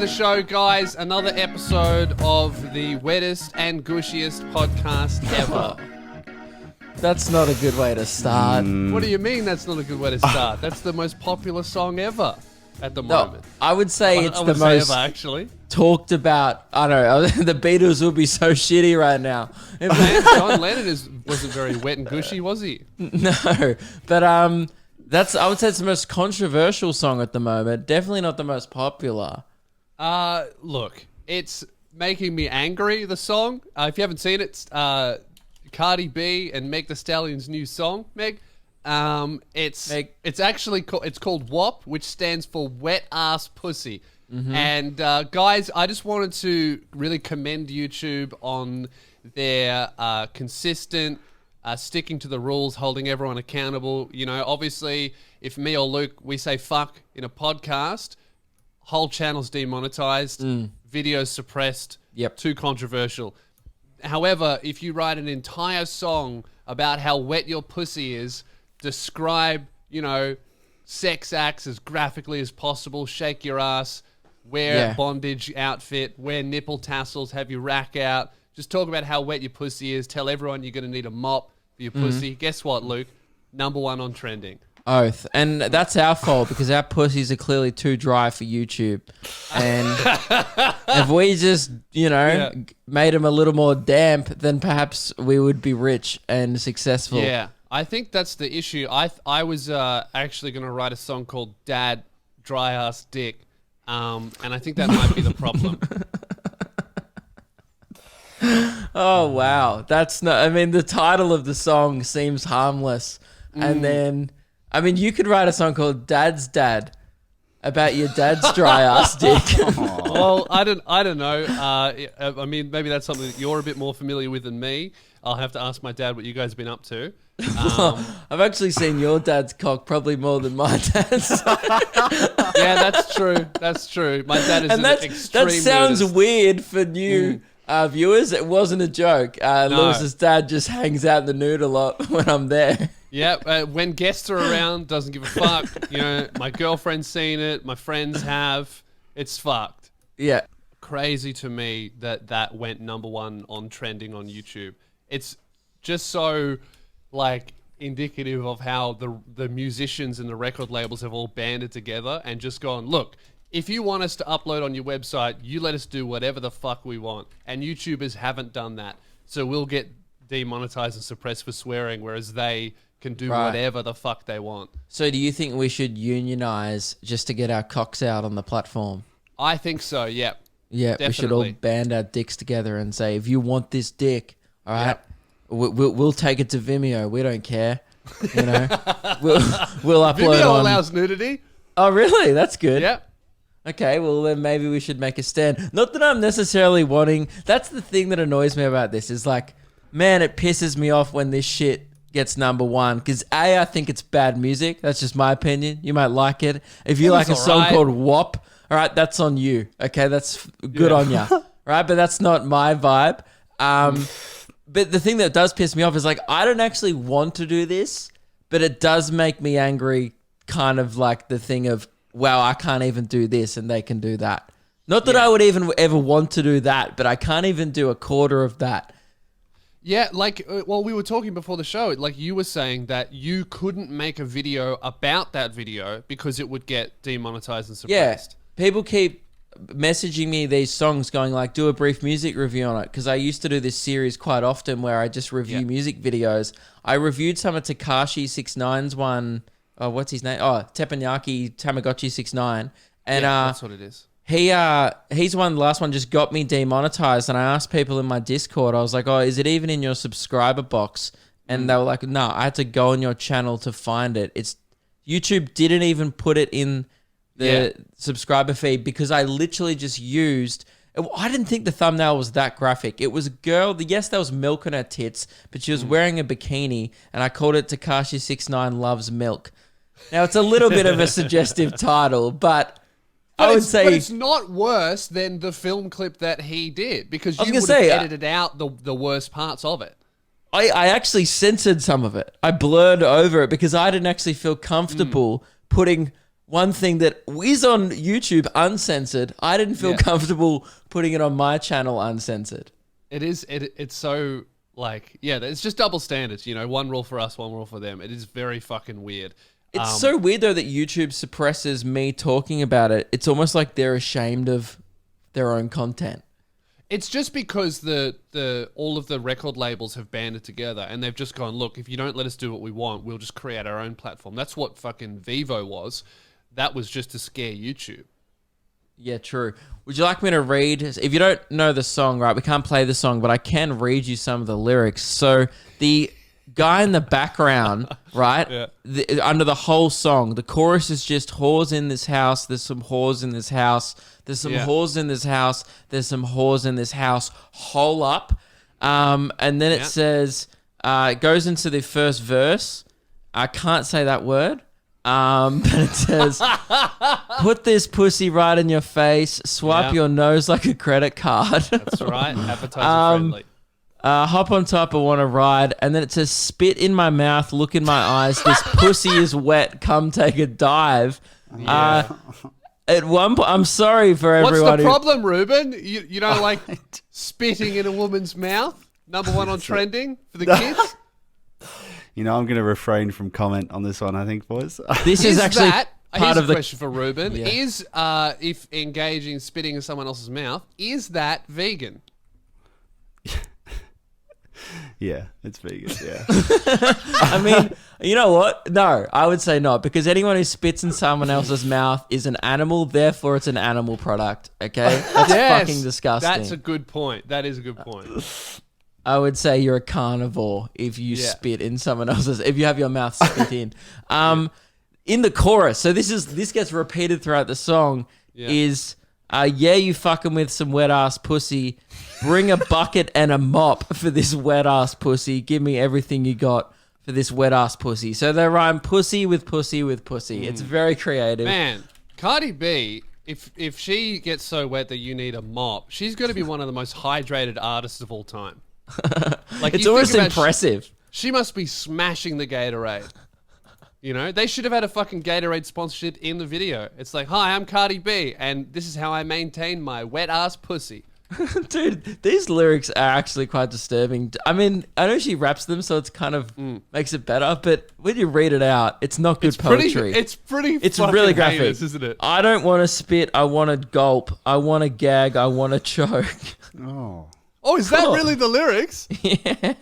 the show, guys. Another episode of the wettest and gushiest podcast ever. That's not a good way to start. What do you mean that's not a good way to start? That's the most popular song ever at the moment. I would say it's I the would say most ever, actually. talked about. I don't know. The Beatles would be so shitty right now. Man, John Lennon wasn't very wet and gushy, was he? No, but I would say it's the most controversial song at the moment. Definitely not the most popular. Look, it's making me angry, the song. If you haven't seen it, it's Cardi B and Meg Thee Stallion's new song, Meg. It's actually it's called WAP, which stands for Wet Ass Pussy. Mm-hmm. And guys, I just wanted to really commend YouTube on their consistent sticking to the rules, holding everyone accountable. You know, obviously, if me or Luke, we say fuck in a podcast, whole channel's demonetized, videos suppressed, too controversial. However, if you write an entire song about how wet your pussy is, describe, sex acts as graphically as possible, shake your ass, wear a bondage outfit, wear nipple tassels, have your rack out, just talk about how wet your pussy is, tell everyone you're going to need a mop for your pussy. Guess what, Luke? #1 on trending. Oath. And that's our fault because our pussies are clearly too dry for YouTube. And if we just, made them a little more damp, then perhaps we would be rich and successful. Yeah, I think that's the issue. I was actually going to write a song called Dad, Dry Ass Dick. And I think that might be the problem. Oh, wow. The title of the song seems harmless. And then... you could write a song called Dad's Dad about your dad's dry ass dick. Well, I don't know. Maybe that's something that you're a bit more familiar with than me. I'll have to ask my dad what you guys have been up to. I've actually seen your dad's cock probably more than my dad's. Yeah, that's true. That's true. My dad is an extreme That sounds nudist. weird for new viewers. It wasn't a joke. Lewis's dad just hangs out in the nude a lot when I'm there. Yeah, when guests are around, doesn't give a fuck. My girlfriend's seen it. My friends have. It's fucked. Yeah. Crazy to me that went #1 on trending on YouTube. It's just so, indicative of how the musicians and the record labels have all banded together and just gone, look, if you want us to upload on your website, you let us do whatever the fuck we want. And YouTubers haven't done that. So we'll get demonetized and suppressed for swearing, whereas they can do whatever the fuck they want. So do you think we should unionize just to get our cocks out on the platform? I think so, yeah. Yeah, definitely. We should all band our dicks together and say, if you want this dick, all right, we'll take it to Vimeo. We don't care. We'll upload Vimeo allows nudity. Oh, really? That's good. Yeah. Okay, well, then maybe we should make a stand. Not that I'm necessarily wanting... That's the thing that annoys me about this is man, it pisses me off when this shit gets #1 because I think it's bad music. That's just my opinion. You might like it. If you like a song called WAP, all right, that's on you. Okay, that's good on ya. Right, but that's not my vibe. But the thing that does piss me off is I don't actually want to do this, but it does make me angry. Kind of like the thing of, wow, I can't even do this and they can do that. Not that I would even ever want to do that, but I can't even do a quarter of that. Yeah, we were talking before the show, you were saying that you couldn't make a video about that video because it would get demonetized and suppressed. Yeah, people keep messaging me these songs going do a brief music review on it because I used to do this series quite often where I just review music videos. I reviewed some of Tekashi 6ix9ine's one, what's his name? Oh, Teppanyaki Tamagotchi 6ix9ine. And that's what it is. He's one, the last one just got me demonetized, and I asked people in my Discord, I was like, oh, is it even in your subscriber box? And they were like, no, I had to go on your channel to find it. YouTube didn't even put it in the subscriber feed because I literally just used... I didn't think the thumbnail was that graphic. It was a girl, yes, there was milk on her tits, but she was wearing a bikini, and I called it Tekashi 6ix9ine Loves Milk. Now, it's a little bit of a suggestive title, but I would say... But it's not worse than the film clip that he did, because you would have edited out the worst parts of it. I actually censored some of it. I blurred over it because I didn't actually feel comfortable putting one thing that is on YouTube uncensored. I didn't feel comfortable putting it on my channel uncensored. It's so like, it's just double standards, you know, one rule for us, one rule for them. It is very fucking weird. It's so weird though that YouTube suppresses me talking about it. It's almost like they're ashamed of their own content. It's just because all of the record labels have banded together and they've just gone, look, if you don't let us do what we want, we'll just create our own platform. That's what fucking Vivo was. That was just to scare YouTube. Yeah, true. Would you like me to read? If you don't know the song, right, we can't play the song, but I can read you some of the lyrics. So the guy in the background, right, under the whole song, the chorus is just whores in this house, there's some whores in this house, there's some whores in this house, there's some whores in this house, hole up. And then it says, it goes into the first verse. I can't say that word. But it says, put this pussy right in your face, swipe your nose like a credit card. That's right, advertiser friendly. Hop on top, I want to ride. And then it says, spit in my mouth, look in my eyes, this pussy is wet, come take a dive. At one point, I'm sorry for everyone. What's the problem, Ruben? You don't like spitting in a woman's mouth? Number one on trending for the kids? You know, I'm going to refrain from comment on this one, I think, boys. This is actually part of the question for Ruben. Yeah. Is, if engaging spitting in someone else's mouth, is that vegan? Yeah, it's vegan, yeah. I mean, you know what? No, I would say not, because anyone who spits in someone else's mouth is an animal, therefore it's an animal product, okay? That's fucking disgusting. That's a good point. That is a good point. I would say you're a carnivore if you spit in someone else's, if you have your mouth spit in. In the chorus, so this gets repeated throughout the song, is, you fucking with some wet ass pussy. Bring a bucket and a mop for this wet ass pussy. Give me everything you got for this wet ass pussy. So they rhyme pussy with pussy with pussy. It's very creative. Man, Cardi B, if she gets so wet that you need a mop, she's going to be one of the most hydrated artists of all time. Like, it's almost impressive. She must be smashing the Gatorade. You know, they should have had a fucking Gatorade sponsorship in the video. It's like, hi, I'm Cardi B, and this is how I maintain my wet ass pussy. Dude, these lyrics are actually quite disturbing. I mean, I know she raps them, so it's kind of makes it better, but when you read it out, it's not good poetry. It's really graphic, heinous, isn't it? I don't want to spit, I want to gulp. I want to gag, I want to choke. Oh, is that really the lyrics? Yeah.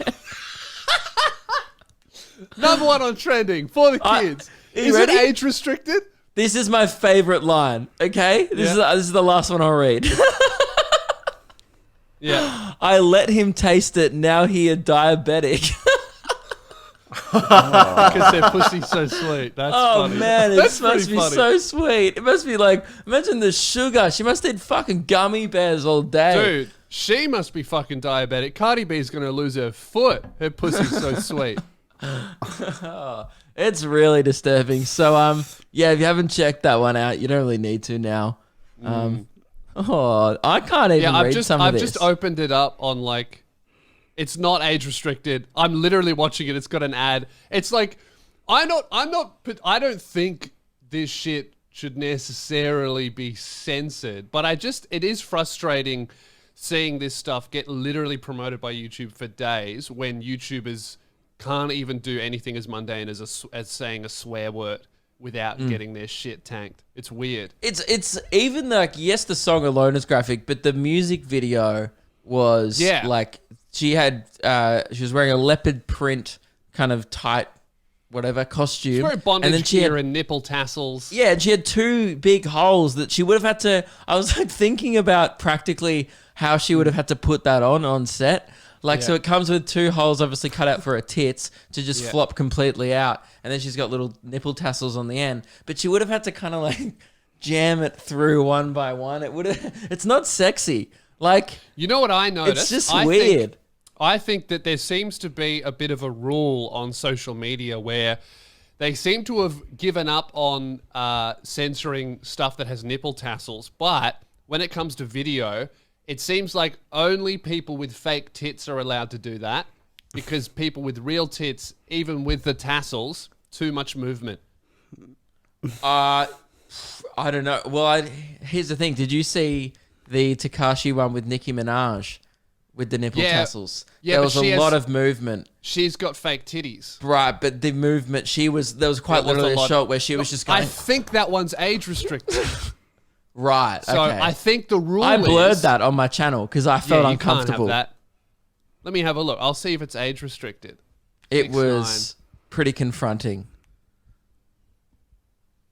Number one on trending for the kids. Is it age restricted? This is my favorite line, okay? This is the last one I'll read. Yeah. I let him taste it, now he a diabetic. Because their pussy's so sweet. That's funny. Oh man, it must be so sweet. It must be like, imagine the sugar. She must eat fucking gummy bears all day. Dude, she must be fucking diabetic. Cardi B's going to lose her foot. Her pussy's so sweet. It's really disturbing. So, if you haven't checked that one out, you don't really need to now. I can't even read some of this. I've just opened it up on like, it's not age restricted. I'm literally watching it. It's got an ad. It's like, I don't think this shit should necessarily be censored, but it is frustrating seeing this stuff get literally promoted by YouTube for days when YouTubers can't even do anything as mundane as saying a swear word without getting their shit tanked. It's weird. It's even like, yes, the song alone is graphic, but the music video was like, she was wearing a leopard print kind of tight whatever costume. She's wearing bondage gear and nipple tassels. Yeah, and she had two big holes that she would have had to, I was like thinking about practically how she would have had to put that on set. Like, so it comes with two holes obviously cut out for her tits to just flop completely out. And then she's got little nipple tassels on the end. But she would have had to kind of like jam it through one by one. It's not sexy. Like, you know what I noticed? It's just weird. I think that there seems to be a bit of a rule on social media where they seem to have given up on censoring stuff that has nipple tassels. But when it comes to video, it seems like only people with fake tits are allowed to do that, because people with real tits, even with the tassels, too much movement. I don't know. Well, here's the thing. Did you see the Tekashi one with Nicki Minaj with the nipple tassels? Yeah, there but was a lot of movement. She's got fake titties. Right, but the movement, there was quite literally a shot where she was just going... I think that one's age restricted. Right, So okay. I think the rule I blurred is... that on my channel because I felt you uncomfortable. Can't have that. Let me have a look. I'll see if it's age restricted. It 6, was pretty confronting.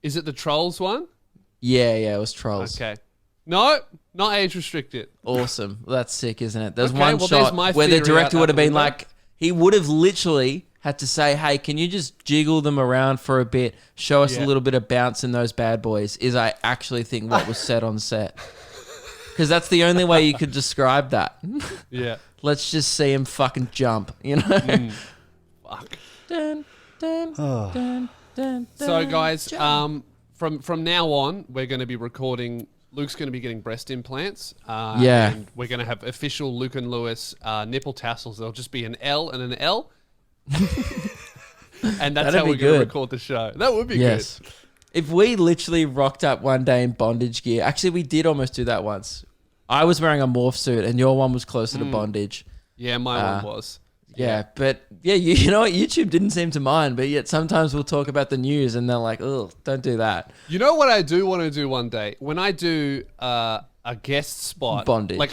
Is it the Trolls one? Yeah, it was Trolls. Okay. No, not age restricted. Awesome. Well, that's sick, isn't it? There's Okay, one well, shot there's my where the theory director out would have the been window. like, he would have literally had to say, hey, can you just jiggle them around for a bit, show us a Yeah. little bit of bounce in those bad boys, is I actually think what was said on set. Because that's the only way you could describe that. Yeah. Let's just see him fucking jump, you know? Fuck. Dun, dun, dun, dun, So dun, guys, jump. from now on, we're going to be recording. Luke's going to be getting breast implants. Yeah. And we're going to have official Luke and Lewis nipple tassels. There'll just be an L and an L. And that's That'd how be we're going to good. record the show. That would be Yes. good. If we literally rocked up one day in bondage gear, actually we did almost do that once. I was wearing a morph suit and your one was closer to bondage. Yeah, my one was. Yeah, but yeah, you know what? YouTube didn't seem to mind, but yet sometimes we'll talk about the news and they're like, "Oh, don't do that." You know what I do want to do one day? When I do a guest spot. Bondage. Like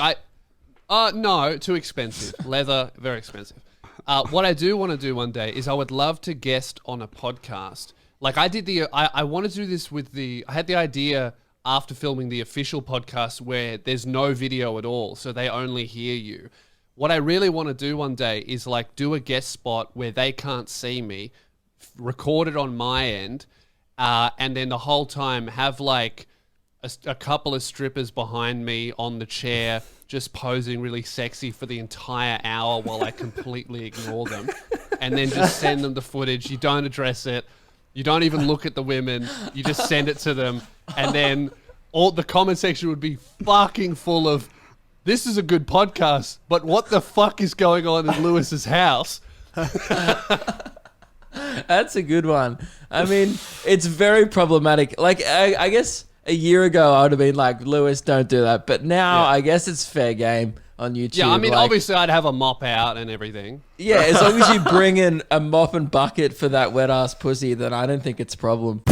no, too expensive. Leather, very expensive. What I do want to do one day is I would love to guest on a podcast. Like I did I wanted to do this with I had the idea after filming the official podcast where there's no video at all, so they only hear you. What I really want to do one day is like do a guest spot where they can't see me, record it on my end, and then the whole time have like a couple of strippers behind me on the chair just posing really sexy for the entire hour while I completely ignore them, and then just send them the footage. You don't address it. You don't even look at the women. You just send it to them, and then all the comment section would be fucking full of, "This is a good podcast, but what the fuck is going on in Lewis's house?" That's a good one. I mean, it's very problematic. Like I guess a year ago I would have been like, "Lewis, don't do that." But now I guess it's fair game on YouTube. Yeah, I mean, like, obviously I'd have a mop out and everything. yeah, as long as you bring in a mop and bucket for that wet ass pussy, then I don't think it's a problem.